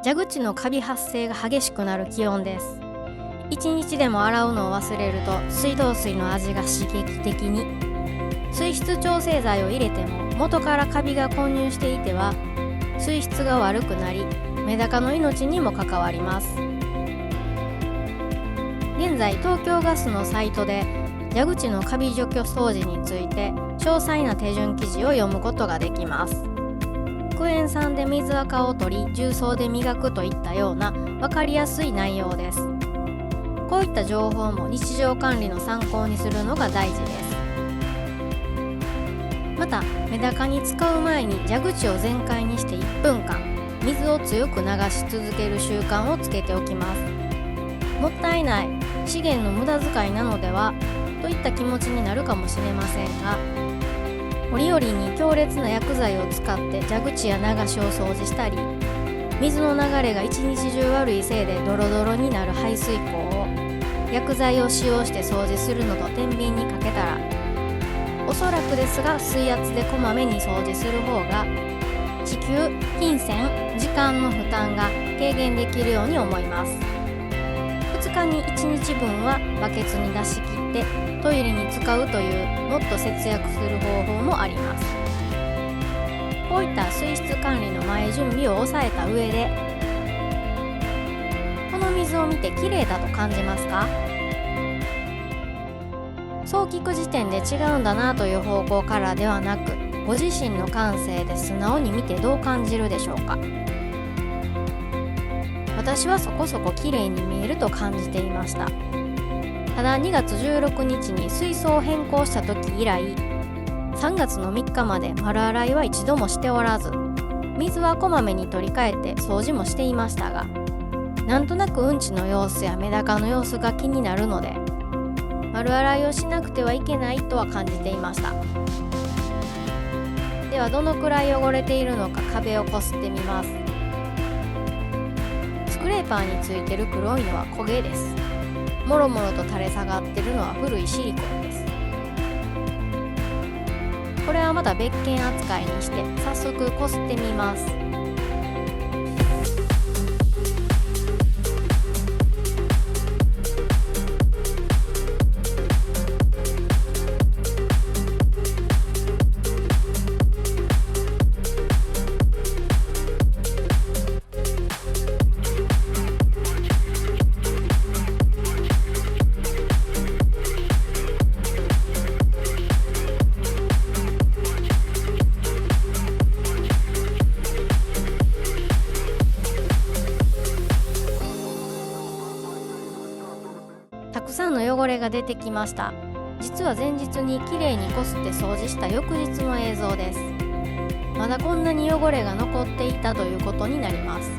蛇口のカビ発生が激しくなる気温です。1日でも洗うのを忘れると水道水の味が刺激的に、水質調整剤を入れても元からカビが混入していては水質が悪くなり、メダカの命にも関わります。現在東京ガスのサイトで蛇口のカビ除去掃除について詳細な手順記事を読むことができます。クエン酸で水垢を取り重曹で磨くといったような分かりやすい内容です。こういった情報も日常管理の参考にするのが大事です。またメダカに使う前に蛇口を全開にして1分間水を強く流し続ける習慣をつけておきます。もったいない、資源の無駄遣いなのではといった気持ちになるかもしれませんが、折々に強烈な薬剤を使って蛇口や流しを掃除したり、水の流れが一日中悪いせいでドロドロになる排水口を薬剤を使用して掃除するのと天秤にかけたら、おそらくですが水圧でこまめに掃除する方が地球、金銭、時間の負担が軽減できるように思います。2日に1日分はバケツに出し切ってトイレに使うというもっと節約する方法もあります。こういった水質管理の前準備を抑えた上で、この水を見てきれいだと感じますか？そう聞く時点で違うんだなという方向からではなく、ご自身の感性で素直に見てどう感じるでしょうか。私はそこそこ綺麗に見えると感じていました。ただ2月16日に水槽を変更した時以来、3月の3日まで丸洗いは一度もしておらず、水はこまめに取り替えて掃除もしていましたが、なんとなくうんちの様子やメダカの様子が気になるので、丸洗いをしなくてはいけないとは感じていました。ではどのくらい汚れているのか壁をこすってみます。スクレーパーについてる黒いのは焦げです。もろもろと垂れ下がってるのは古いシリコンです。これはまた別件扱いにして早速こすってみます。たくさんの汚れが出てきました。実は前日にきれいにこすって掃除した翌日の映像です。まだこんなに汚れが残っていたということになります。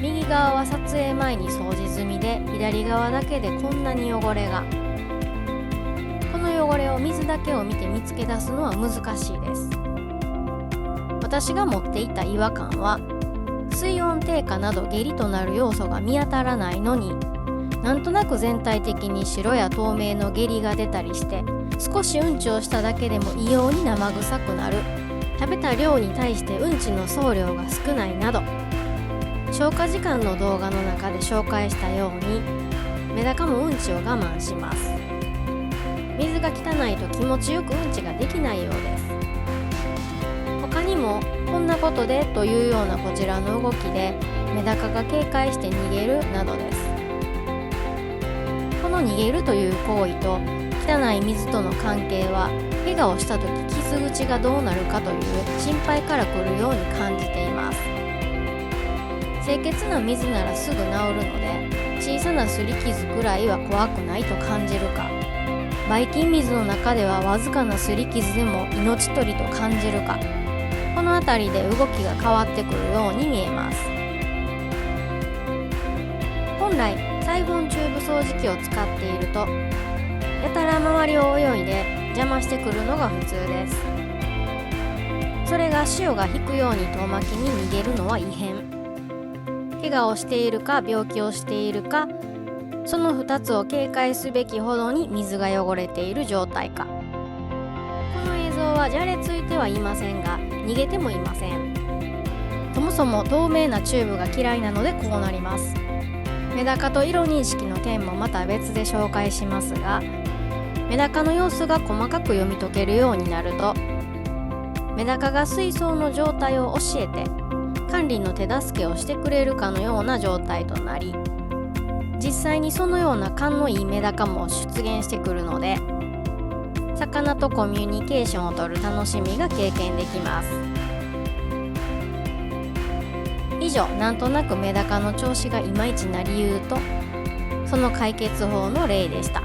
右側は撮影前に掃除済みで、左側だけでこんなに汚れが。この汚れを水だけを見て見つけ出すのは難しいです。私が持っていた違和感は、水温低下など下痢となる要素が見当たらないのに、なんとなく全体的に白や透明の下痢が出たりして、少しうんちをしただけでも異様に生臭くなる、食べた量に対してうんちの総量が少ないなど、消化時間の動画の中で紹介したように、メダカもうんちを我慢します。水が汚いと気持ちよくうんちができないようです。他にもこんなことでというようなこちらの動きでメダカが警戒して逃げるなどです。この逃げるという行為と汚い水との関係は、怪我をした時傷口がどうなるかという心配からくるように感じています。清潔な水ならすぐ治るので、小さな擦り傷くらいは怖くないと感じるか、ばい菌水の中ではわずかな擦り傷でも命取りと感じるか、この辺りで動きが変わってくるように見えます。本来サイフォンチューブ掃除機を使っていると、やたら周りを泳いで邪魔してくるのが普通です。それが潮が引くように遠巻きに逃げるのは異変。怪我をしているか病気をしているか、その2つを警戒すべきほどに水が汚れている状態か。この映像はじゃれついてはいませんが、逃げてもいません。そもそも透明なチューブが嫌いなのでこうなります。メダカと色認識の点もまた別で紹介しますが、メダカの様子が細かく読み解けるようになると、メダカが水槽の状態を教えて管理の手助けをしてくれるかのような状態となり、実際にそのような勘のいいメダカも出現してくるので、魚とコミュニケーションをとる楽しみが経験できます。以上、なんとなくメダカの調子がいまいちな理由とその解決法の例でした。